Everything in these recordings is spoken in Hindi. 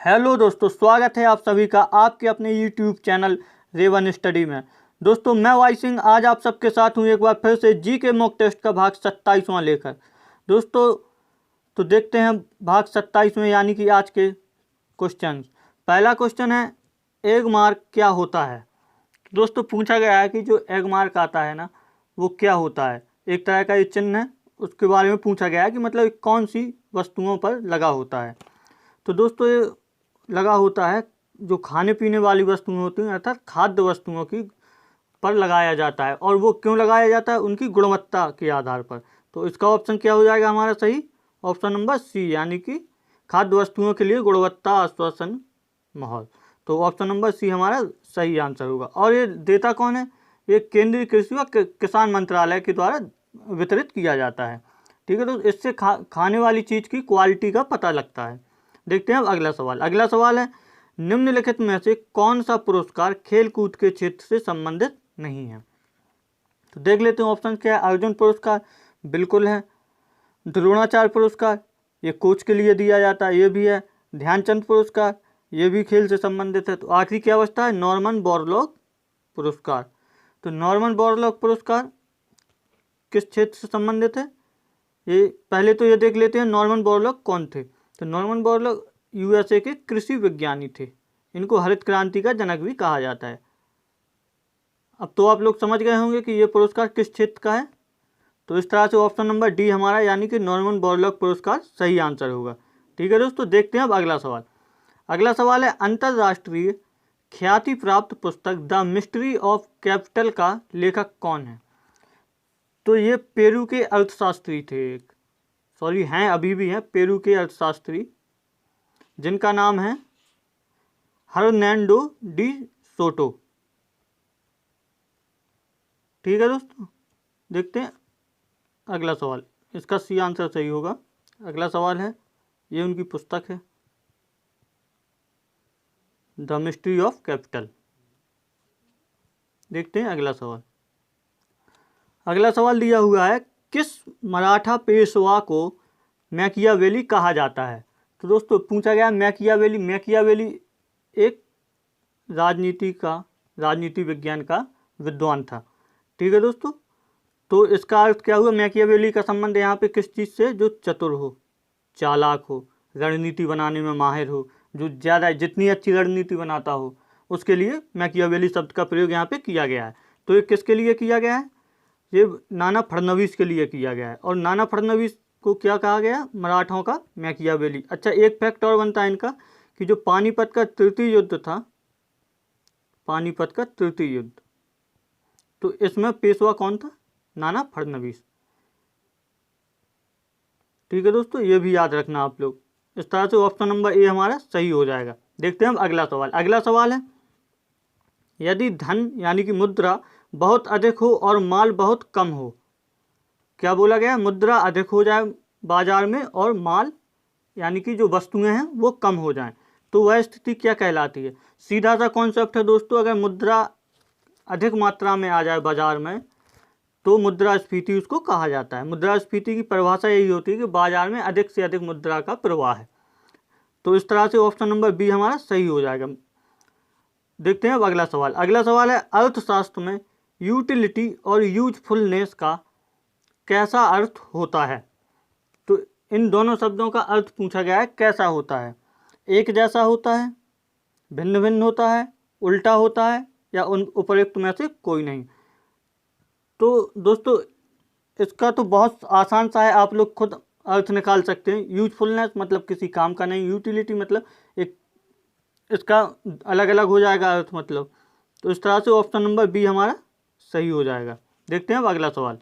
हेलो दोस्तों, स्वागत है आप सभी का आपके अपने यूट्यूब चैनल रेवन स्टडी में। दोस्तों मैं वाई सिंह आज आप सबके साथ हूँ एक बार फिर से जी के मॉक टेस्ट का भाग 27वां लेकर। दोस्तों तो देखते हैं भाग 27 में यानी कि आज के क्वेश्चन। पहला क्वेश्चन है एग मार्क क्या होता है। दोस्तों पूछा गया है कि जो एग मार्क आता है ना वो क्या होता है। एक तरह का ये चिन्ह है, उसके बारे में पूछा गया है कि मतलब कौन सी वस्तुओं पर लगा होता है। तो दोस्तों ये लगा होता है जो खाने पीने वाली वस्तुएं होती हैं अर्थात खाद्य वस्तुओं की पर लगाया जाता है। और वो क्यों लगाया जाता है? उनकी गुणवत्ता के आधार पर। तो इसका ऑप्शन क्या हो जाएगा हमारा सही? ऑप्शन नंबर सी यानी कि खाद्य वस्तुओं के लिए गुणवत्ता आश्वासन माहौल। तो ऑप्शन नंबर सी हमारा सही आंसर होगा। और ये देता कौन है? ये केंद्रीय कृषि व किसान मंत्रालय के द्वारा वितरित किया जाता है। ठीक है, तो इससे खाने वाली चीज़ की क्वालिटी का पता लगता है। देखते हैं अब अगला सवाल। अगला सवाल है निम्नलिखित में से कौन सा पुरस्कार खेल कूद के क्षेत्र से संबंधित नहीं है। तो देख लेते हैं ऑप्शन क्या है। अर्जुन पुरस्कार बिल्कुल है। द्रोणाचार्य पुरस्कार ये कोच के लिए दिया जाता है, ये भी है। ध्यानचंद पुरस्कार ये भी खेल से संबंधित है। तो आखिरी क्या बचता है? नॉर्मन बोरलॉग पुरस्कार। तो नॉर्मन बोरलॉग पुरस्कार किस क्षेत्र से संबंधित है? ये पहले तो ये देख लेते हैं नॉर्मन बोरलॉग कौन थे। तो नॉर्मन बोरलॉग यूएसए के कृषि विज्ञानी थे। इनको हरित क्रांति का जनक भी कहा जाता है। अब तो आप लोग समझ गए होंगे कि ये पुरस्कार किस क्षेत्र का है। तो इस तरह से ऑप्शन नंबर डी हमारा यानी कि नॉर्मन बोरलॉग पुरस्कार सही आंसर होगा। ठीक है दोस्तों, देखते हैं अब अगला सवाल। अगला सवाल है अंतर्राष्ट्रीय ख्याति प्राप्त पुस्तक द मिस्ट्री ऑफ कैपिटल का लेखक कौन है। तो ये पेरू के अर्थशास्त्री थे, सॉरी हैं अभी भी हैं, पेरू के अर्थशास्त्री जिनका नाम है हर्नैंडो डी सोटो। ठीक है दोस्तों, देखते हैं अगला सवाल। इसका सी आंसर सही होगा। अगला सवाल है, ये उनकी पुस्तक है द मिस्ट्री ऑफ कैपिटल। देखते हैं अगला सवाल। अगला सवाल दिया हुआ है किस मराठा पेशवा को मैकियावेली कहा जाता है। तो दोस्तों पूछा गया मैकियावेली। मैकियावेली एक राजनीति विज्ञान का विद्वान था। ठीक है दोस्तों, तो इसका अर्थ क्या हुआ? मैकियावेली का संबंध यहाँ पे किस चीज़ से? जो चतुर हो, चालाक हो, रणनीति बनाने में माहिर हो, जो ज़्यादा जितनी अच्छी रणनीति बनाता हो, उसके लिए मैकियावेली शब्द का प्रयोग यहाँ पे किया गया है। तो ये किसके लिए किया गया है? ये नाना फडणवीस के लिए किया गया है। और नाना फडणवीस को क्या कहा गया? मराठाओं का मैकियावेली। अच्छा, एक फैक्ट और बनता है इनका कि जो पानीपत का तृतीय युद्ध था, पानीपत का तृतीय युद्ध, तो इसमें पेशवा कौन था? नाना फडणवीस। ठीक है दोस्तों, ये भी याद रखना आप लोग। इस तरह से ऑप्शन नंबर ए हमारा सही हो जाएगा। देखते हैं हम अगला सवाल। अगला सवाल है यदि धन यानी कि मुद्रा बहुत अधिक हो और माल बहुत कम हो। क्या बोला गया? मुद्रा अधिक हो जाए बाजार में और माल यानी कि जो वस्तुएं हैं वो कम हो जाएं, तो वह स्थिति क्या कहलाती है? सीधा सा कॉन्सेप्ट है दोस्तों। अगर मुद्रा अधिक मात्रा में आ जाए बाजार में तो मुद्रास्फीति उसको कहा जाता है। मुद्रास्फीति की परिभाषा यही होती है कि बाजार में अधिक से अधिक मुद्रा का प्रवाह है। तो इस तरह से ऑप्शन नंबर बी हमारा सही हो जाएगा। देखते हैं अब अगला सवाल। अगला सवाल है अर्थशास्त्र में यूटिलिटी और यूजफुलनेस का कैसा अर्थ होता है। तो इन दोनों शब्दों का अर्थ पूछा गया है कैसा होता है। एक जैसा होता है, भिन्न भिन्न होता है, उल्टा होता है, या उन उपयुक्त में से कोई नहीं। तो दोस्तों इसका तो बहुत आसान सा है, आप लोग खुद अर्थ निकाल सकते हैं। यूजफुलनेस मतलब किसी काम का नहीं, यूटिलिटी मतलब एक इसका अलग अलग हो जाएगा अर्थ मतलब। तो इस तरह से ऑप्शन नंबर बी हमारा सही हो जाएगा। देखते हैं अब अगला सवाल।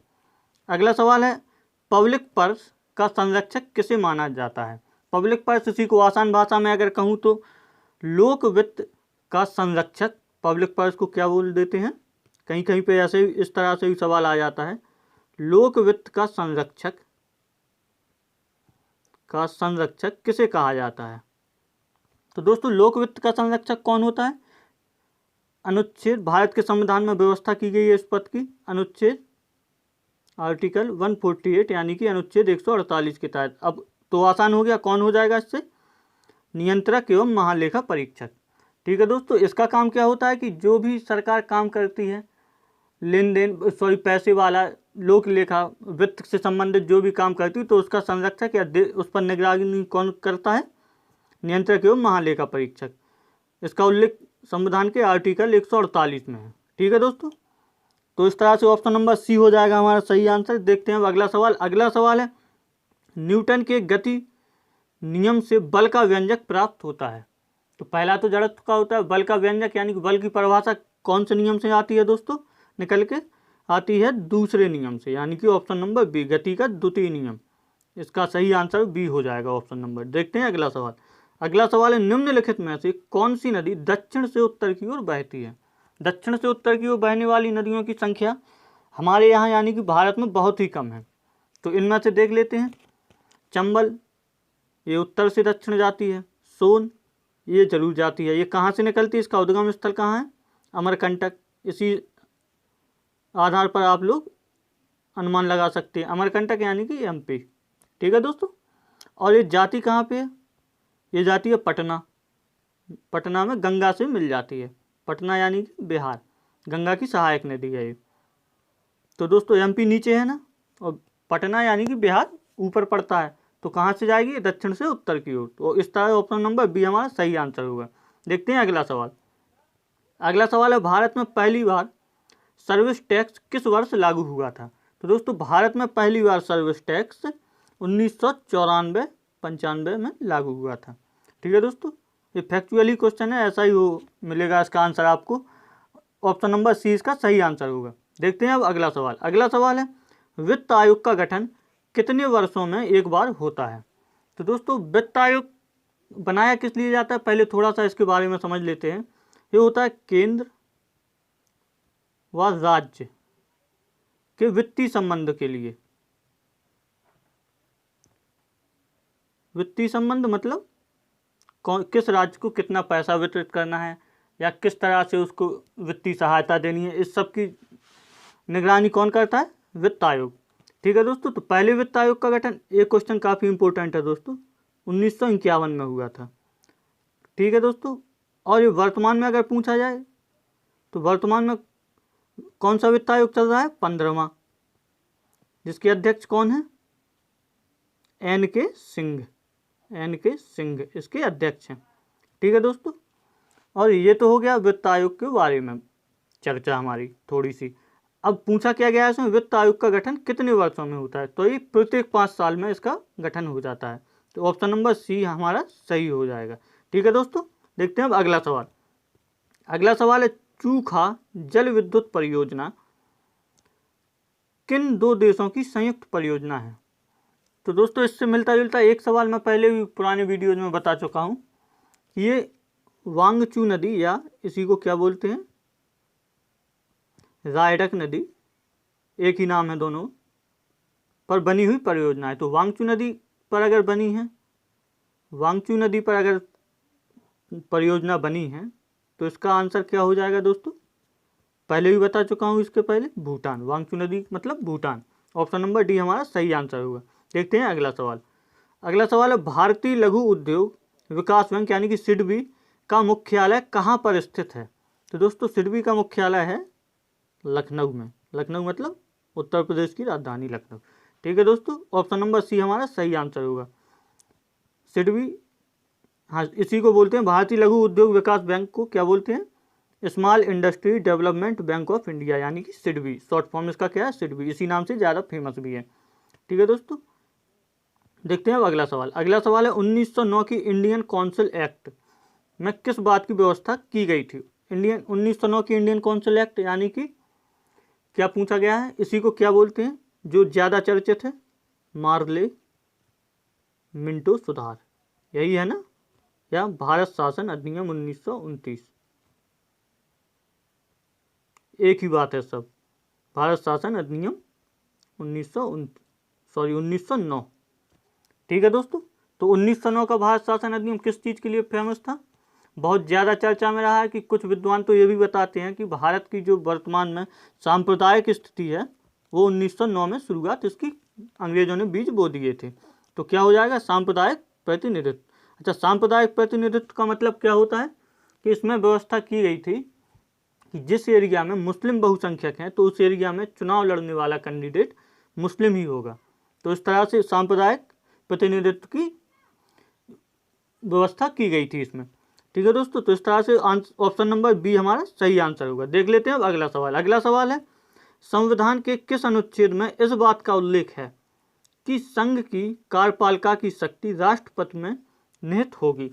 अगला सवाल है पब्लिक पर्स का संरक्षक किसे माना जाता है। पब्लिक पर्स, इसी को आसान भाषा में अगर कहूँ तो लोक वित्त का संरक्षक पब्लिक पर्स को क्या बोल देते हैं। कहीं कहीं पे ऐसे इस तरह से भी सवाल आ जाता है। लोक वित्त का संरक्षक किसे कहा जाता है। तो दोस्तों लोक वित्त का संरक्षक कौन होता है? अनुच्छेद, भारत के संविधान में व्यवस्था की गई है इस पद की। अनुच्छेद आर्टिकल 148 यानी कि अनुच्छेद 148 के तहत। अब तो आसान हो गया, कौन हो जाएगा इससे? नियंत्रक एवं महालेखा परीक्षक। ठीक है दोस्तों, इसका काम क्या होता है कि जो भी सरकार काम करती है, लेन देन पैसे वाला, लोक लेखा, वित्त से संबंधित जो भी काम करती है, तो उसका संरक्षक या उस पर निगरानी कौन करता है? नियंत्रक एवं महालेखा परीक्षक। इसका उल्लेख संविधान के आर्टिकल 148 में है। ठीक है दोस्तों, तो इस तरह से ऑप्शन नंबर सी हो जाएगा हमारा सही आंसर। देखते हैं अब अगला सवाल। अगला सवाल है, न्यूटन के गति नियम से बल का व्यंजक प्राप्त होता है। तो पहला तो जड़त्व का होता है, बल का व्यंजक यानी कि बल की परिभाषा कौन से नियम से आती है दोस्तों? निकल के आती है दूसरे नियम से, यानी कि ऑप्शन नंबर बी, गति का द्वितीय नियम। इसका सही आंसर बी हो जाएगा ऑप्शन नंबर। देखते हैं अगला सवाल। अगला सवाल है, निम्नलिखित में से कौन सी नदी दक्षिण से उत्तर की ओर बहती है? दक्षिण से उत्तर की ओर बहने वाली नदियों की संख्या हमारे यहाँ यानी कि भारत में बहुत ही कम है। तो इनमें से देख लेते हैं। चंबल, ये उत्तर से दक्षिण जाती है। सोन, ये जरूर जाती है। ये कहाँ से निकलती है? इसका उद्गम स्थल कहाँ है? अमरकंटक। इसी आधार पर आप लोग अनुमान लगा सकते हैं, अमरकंटक यानी कि एमपी। ठीक है दोस्तों, और ये जाती कहाँ पे है? ये जाती है पटना। पटना में गंगा से मिल जाती है। पटना यानी कि बिहार, गंगा की सहायक नदी है ये। तो दोस्तों एमपी नीचे है ना, और पटना यानी कि बिहार ऊपर पड़ता है। तो कहाँ से जाएगी? दक्षिण से उत्तर की ओर। तो इस तरह ऑप्शन नंबर बी हमारा सही आंसर होगा। देखते हैं अगला सवाल। अगला सवाल है, भारत में पहली बार सर्विस टैक्स किस वर्ष लागू हुआ था? तो दोस्तों भारत में पहली बार सर्विस टैक्स 1994-95 में लागू हुआ था। ठीक है दोस्तों, ये फैक्चुअली क्वेश्चन है, ऐसा ही हो मिलेगा इसका आंसर आपको। ऑप्शन नंबर सी इसका सही आंसर होगा। देखते हैं अब अगला सवाल। अगला सवाल है, वित्त आयोग का गठन कितने वर्षों में एक बार होता है? तो दोस्तों वित्त आयोग बनाया किस लिए जाता है, पहले थोड़ा सा इसके बारे में समझ लेते हैं। ये होता है केंद्र व राज्य के वित्तीय संबंध के लिए। वित्तीय संबंध मतलब किस राज्य को कितना पैसा वितरित करना है या किस तरह से उसको वित्तीय सहायता देनी है, इस सब की निगरानी कौन करता है? वित्त आयोग। ठीक है दोस्तों, तो पहले वित्त आयोग का गठन, ये क्वेश्चन काफ़ी इंपॉर्टेंट है दोस्तों, 1951 में हुआ था। ठीक है दोस्तों, और ये वर्तमान में अगर पूछा जाए तो वर्तमान में कौन सा वित्त आयोग चल रहा है? 15वां, जिसके अध्यक्ष कौन है? एन के सिंह इसके अध्यक्ष हैं। ठीक है दोस्तों, और ये तो हो गया वित्त आयोग के बारे में चर्चा हमारी थोड़ी सी। अब पूछा क्या गया है इसमें, वित्त आयोग का गठन कितने वर्षों में होता है? तो ये प्रत्येक 5 साल में इसका गठन हो जाता है। तो ऑप्शन नंबर सी हमारा सही हो जाएगा। ठीक है दोस्तों, देखते हैं अब अगला सवाल। अगला सवाल है, चूखा जल विद्युत परियोजना किन 2 देशों की संयुक्त परियोजना है? तो दोस्तों इससे मिलता जुलता एक सवाल मैं पहले भी पुराने वीडियोज में बता चुका हूँ। ये वांगचू नदी या इसी को क्या बोलते हैं, रायडक नदी, एक ही नाम है दोनों, पर बनी हुई परियोजना है। तो वांगचू नदी पर अगर बनी है, वांगचू नदी पर अगर परियोजना बनी है तो इसका आंसर क्या हो जाएगा दोस्तों? पहले भी बता चुका हूँ इसके पहले, भूटान। वांगचू नदी मतलब भूटान। ऑप्शन नंबर डी हमारा सही आंसर होगा। देखते हैं अगला सवाल। अगला सवाल है, भारतीय लघु उद्योग विकास बैंक यानी कि सिडबी का मुख्यालय कहाँ पर स्थित है? तो दोस्तों सिडबी का मुख्यालय है लखनऊ में। लखनऊ मतलब उत्तर प्रदेश की राजधानी लखनऊ। ठीक है दोस्तों, ऑप्शन नंबर सी हमारा सही आंसर होगा। सिडबी, हाँ इसी को बोलते हैं, भारतीय लघु उद्योग विकास बैंक को क्या बोलते हैं? Small industry development bank of India यानी कि सिडबी। शॉर्ट फॉर्म इसका क्या है? सिडबी। इसी नाम से ज़्यादा फेमस भी है। ठीक है दोस्तों, देखते हैं अब अगला सवाल। अगला सवाल है, 1909 की इंडियन काउंसिल एक्ट में किस बात की व्यवस्था की गई थी? 1909 की इंडियन काउंसिल एक्ट यानी कि क्या पूछा गया है, इसी को क्या बोलते हैं जो ज़्यादा चर्चित है? मार्ले मिंटो सुधार, यही है ना, या भारत शासन अधिनियम 1929, एक ही बात है सब। भारत शासन अधिनियम 1909। ठीक है दोस्तों, तो 1909 का भारत शासन अधिनियम किस चीज़ के लिए फेमस था? बहुत ज़्यादा चर्चा में रहा है कि कुछ विद्वान तो ये भी बताते हैं कि भारत की जो वर्तमान में सांप्रदायिक स्थिति है वो 1909 में शुरुआत इसकी अंग्रेजों ने बीज बो दिए थे। तो क्या हो जाएगा? सांप्रदायिक प्रतिनिधित्व। अच्छा, सांप्रदायिक प्रतिनिधित्व का मतलब क्या होता है कि इसमें व्यवस्था की गई थी कि जिस एरिया में मुस्लिम बहुसंख्यक हैं तो उस एरिया में चुनाव लड़ने वाला कैंडिडेट मुस्लिम ही होगा। तो इस तरह से सांप्रदायिक प्रतिनिधित्व की व्यवस्था की गई थी इसमें। ठीक है दोस्तों, तो इस तरह से ऑप्शन नंबर बी हमारा सही आंसर होगा। देख लेते हैं अब अगला सवाल। अगला सवाल है, संविधान के किस अनुच्छेद में इस बात का उल्लेख है कि संघ की कार्यपालिका की शक्ति राष्ट्रपति में निहित होगी?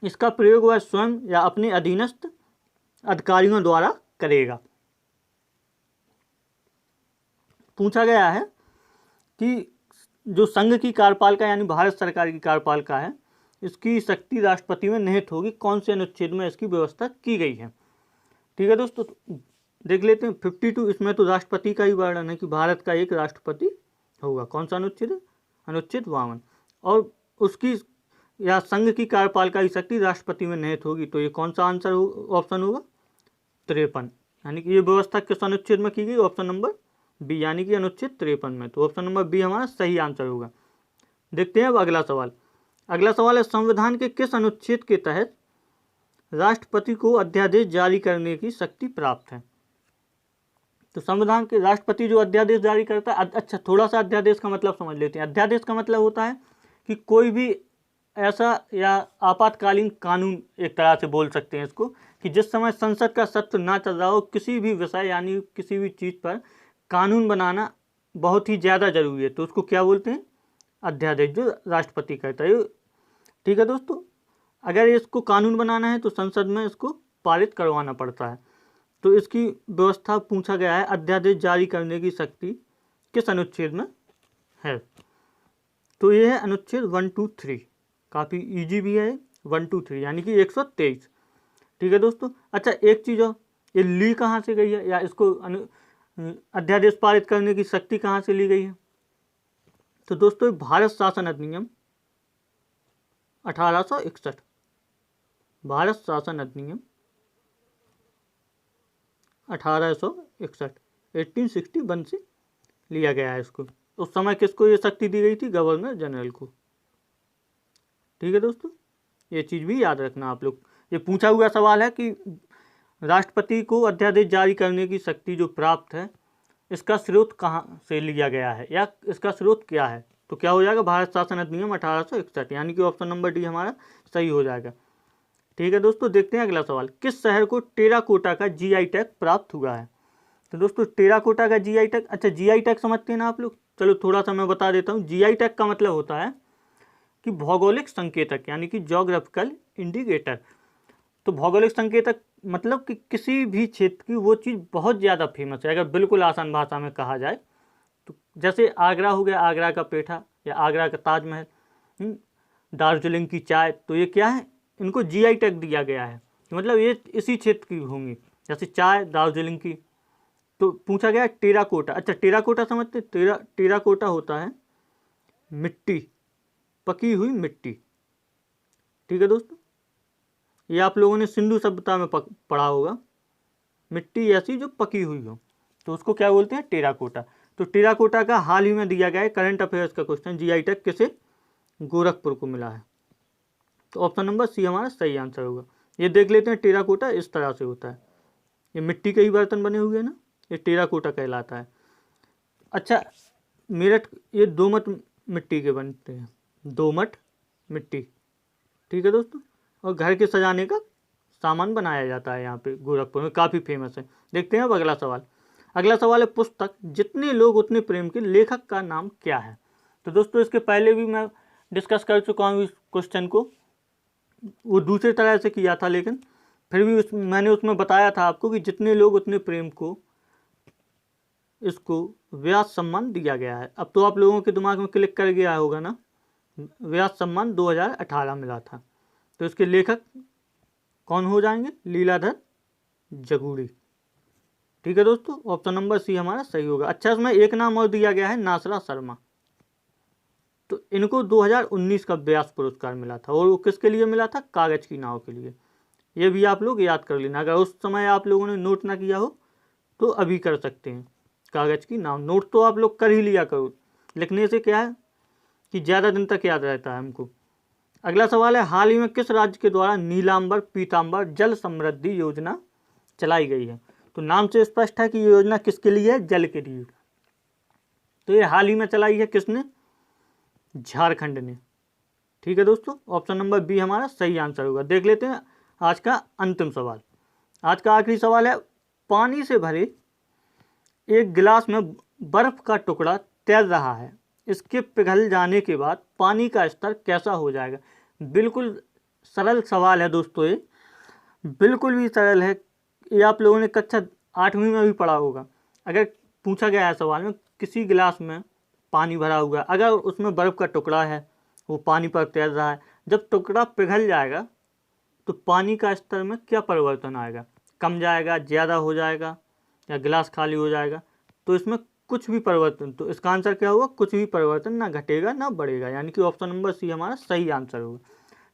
इसका प्रयोग वह स्वयं या अपने अधीनस्थ अधिकारियों द्वारा करेगा। पूछा गया है कि जो संघ की कार्यपालिका यानी भारत सरकार की कार्यपालिका है, इसकी शक्ति राष्ट्रपति में निहित होगी। कौन से अनुच्छेद में इसकी व्यवस्था की गई है? ठीक है दोस्तों, देख लेते हैं 52। इसमें तो राष्ट्रपति का ही वर्णन है कि भारत का एक राष्ट्रपति होगा। कौन सा अनुच्छेद है? अनुच्छेद 52। और उसकी या संघ की कार्यपालिका की शक्ति राष्ट्रपति में निहित होगी। तो ये कौन सा आंसर ऑप्शन होगा? 53। यानी कि ये व्यवस्था किस अनुच्छेद में की गई? ऑप्शन नंबर बी, यानी कि अनुच्छेद 53 में। तो ऑप्शन नंबर बी हमारा सही आंसर होगा। देखते हैं अब अगला सवाल। अगला सवाल है, संविधान के किस अनुच्छेद के तहत राष्ट्रपति को अध्यादेश जारी करने की शक्ति प्राप्त है? तो संविधान के राष्ट्रपति जो अध्यादेश जारी करता है, अच्छा थोड़ा सा अध्यादेश का मतलब समझ लेते हैं। अध्यादेश का मतलब होता है कि कोई भी ऐसा या आपातकालीन कानून, एक तरह से बोल सकते हैं इसको, कि जिस समय संसद का सत्र ना चल रहा हो, किसी भी विषय यानी किसी भी चीज़ पर कानून बनाना बहुत ही ज़्यादा जरूरी है, तो उसको क्या बोलते हैं? अध्यादेश, जो राष्ट्रपति करता है। ठीक है दोस्तों, अगर इसको कानून बनाना है तो संसद में इसको पारित करवाना पड़ता है। तो इसकी व्यवस्था पूछा गया है, अध्यादेश जारी करने की शक्ति किस अनुच्छेद में है? तो ये है अनुच्छेद 123। काफ़ी इजी भी है 123, यानी कि 123। ठीक है दोस्तों। अच्छा, एक चीज़ और, ये ली कहाँ से गई है, या इसको अध्यादेश पारित करने की शक्ति कहाँ से ली गई है? तो दोस्तों, भारत शासन अधिनियम 1861, भारत शासन अधिनियम 1861, 1861 से लिया गया है इसको। उस समय किसको ये शक्ति दी गई थी? गवर्नर जनरल को। ठीक है दोस्तों, ये चीज़ भी याद रखना आप लोग। ये पूछा हुआ सवाल है कि राष्ट्रपति को अध्यादेश जारी करने की शक्ति जो प्राप्त है, इसका स्रोत कहाँ से लिया गया है या इसका स्रोत क्या है? तो क्या हो जाएगा? भारत शासन अधिनियम 1861, यानी कि ऑप्शन नंबर डी हमारा सही हो जाएगा। ठीक है दोस्तों, देखते हैं अगला सवाल। किस शहर को टेराकोटा का जीआई टैग प्राप्त हुआ है? तो दोस्तों, टेराकोटा का जीआई टैग, अच्छा जीआई टैग समझते हैं ना आप लोग? चलो थोड़ा सा मैं बता देता हूँ। जीआई टैग का मतलब होता है कि भौगोलिक संकेतक, यानी कि ज्योग्राफिकल इंडिकेटर। तो भौगोलिक संकेतक मतलब कि किसी भी क्षेत्र की वो चीज़ बहुत ज़्यादा फेमस है, अगर बिल्कुल आसान भाषा में कहा जाए तो। जैसे आगरा हो गया, आगरा का पेठा या आगरा का ताजमहल, दार्जिलिंग की चाय, तो ये क्या है? इनको जीआई टैग दिया गया है, मतलब ये इसी क्षेत्र की होंगी, जैसे चाय दार्जिलिंग की। तो पूछा गया टेराकोटा। अच्छा, टेराकोटा समझते? टेराकोटा होता है मिट्टी, पकी हुई मिट्टी। ठीक है दोस्तों, ये आप लोगों ने सिंधु सभ्यता में पढ़ा होगा, मिट्टी ऐसी जो पकी हुई हो, तो उसको क्या बोलते हैं? टेराकोटा। तो टेराकोटा का हाल ही में दिया गया है करंट अफेयर्स का क्वेश्चन, जीआई टैग किसे? गोरखपुर को मिला है। तो ऑप्शन नंबर सी हमारा सही आंसर होगा। ये देख लेते हैं, टेराकोटा इस तरह से होता है, ये मिट्टी के ही बर्तन बने हुए हैं ना, ये टेराकोटा कहलाता है। अच्छा, मेरठ, ये दोमट मिट्टी के बनते हैं, दोमट मिट्टी। ठीक है दोस्तों, और घर के सजाने का सामान बनाया जाता है यहाँ पे गोरखपुर में, काफ़ी फेमस है। देखते हैं अब अगला सवाल। अगला सवाल है, पुस्तक जितने लोग उतने प्रेम के लेखक का नाम क्या है? तो दोस्तों, इसके पहले भी मैं डिस्कस कर चुका हूँ इस क्वेश्चन को, वो दूसरे तरह से किया था, लेकिन फिर भी मैंने उसमें बताया था आपको कि जितने लोग उतने प्रेम को, इसको व्यास सम्मान दिया गया है। अब तो आप लोगों के दिमाग में क्लिक कर गया होगा ना, व्यास सम्मान 2018 मिला था। तो इसके लेखक कौन हो जाएंगे? लीलाधर जगूड़ी। ठीक है दोस्तों, ऑप्शन नंबर सी हमारा सही होगा। अच्छा, इसमें एक नाम और दिया गया है, नासरा शर्मा। तो इनको 2019 का व्यास पुरस्कार मिला था, और वो किसके लिए मिला था? कागज की नाव के लिए। ये भी आप लोग याद कर लेना, अगर उस समय आप लोगों ने नोट ना किया हो तो अभी कर सकते हैं। कागज की नाव नोट तो आप लोग कर ही लिया करो, लिखने से क्या है कि ज़्यादा दिन तक याद रहता है हमको। अगला सवाल है, हाल ही में किस राज्य के द्वारा नीलांबर पीतांबर जल समृद्धि योजना चलाई गई है? तो नाम से स्पष्ट है कि ये योजना किसके लिए है? जल के लिए। तो ये हाल ही में चलाई है किसने? झारखंड ने। ठीक है दोस्तों, ऑप्शन नंबर बी हमारा सही आंसर होगा। देख लेते हैं आज का अंतिम सवाल। आज का आखिरी सवाल है, पानी से भरे एक गिलास में बर्फ का टुकड़ा तैर रहा है, इसके पिघल जाने के बाद पानी का स्तर कैसा हो जाएगा? बिल्कुल सरल सवाल है दोस्तों, ये बिल्कुल भी सरल है। ये आप लोगों ने कक्षा 8वीं में भी पढ़ा होगा। अगर पूछा गया है सवाल में, किसी गिलास में पानी भरा हुआ है, अगर उसमें बर्फ़ का टुकड़ा है, वो पानी पर तैर रहा है, जब टुकड़ा पिघल जाएगा तो पानी का स्तर में क्या परिवर्तन आएगा? कम जाएगा, ज़्यादा हो जाएगा, या गिलास खाली हो जाएगा? तो इसमें कुछ भी परिवर्तन, तो इसका आंसर क्या होगा? कुछ भी परिवर्तन, ना घटेगा ना बढ़ेगा, यानी कि ऑप्शन नंबर सी हमारा सही आंसर होगा।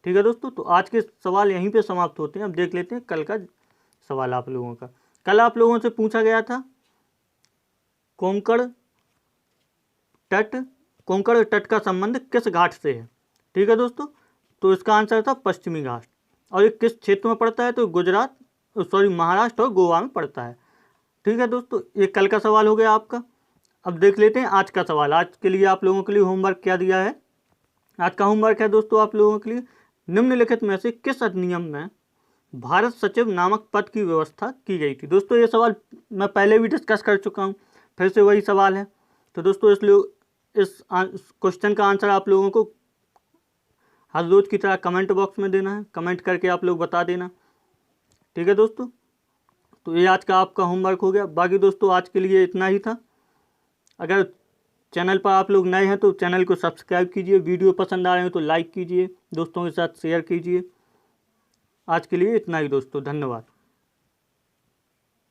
ठीक है दोस्तों, तो आज के सवाल यहीं पे समाप्त होते हैं। अब देख लेते हैं कल का सवाल आप लोगों का। कल आप लोगों से पूछा गया था कोंकण तट का संबंध किस घाट से है? ठीक है दोस्तों, तो इसका आंसर था पश्चिमी घाट। और ये किस क्षेत्र में पड़ता है? तो महाराष्ट्र और गोवा में पड़ता है। ठीक है दोस्तों, ये कल का सवाल हो गया आपका। अब देख लेते हैं आज का सवाल। आज के लिए आप लोगों के लिए होमवर्क क्या दिया है? आज का होमवर्क है दोस्तों आप लोगों के लिए, निम्नलिखित में से किस अधिनियम में भारत सचिव नामक पद की व्यवस्था की गई थी? दोस्तों ये सवाल मैं पहले भी डिस्कस कर चुका हूँ, फिर से वही सवाल है। तो दोस्तों इस क्वेश्चन का आंसर आप लोगों को हर रोज की तरह कमेंट बॉक्स में देना है, कमेंट करके आप लोग बता देना। ठीक है दोस्तों, तो ये आज का आपका होमवर्क हो गया। बाकी दोस्तों आज के लिए इतना ही था। अगर चैनल पर आप लोग नए हैं तो चैनल को सब्सक्राइब कीजिए, वीडियो पसंद आ रहे हो तो लाइक कीजिए, दोस्तों के साथ शेयर कीजिए। आज के लिए इतना ही दोस्तों, धन्यवाद।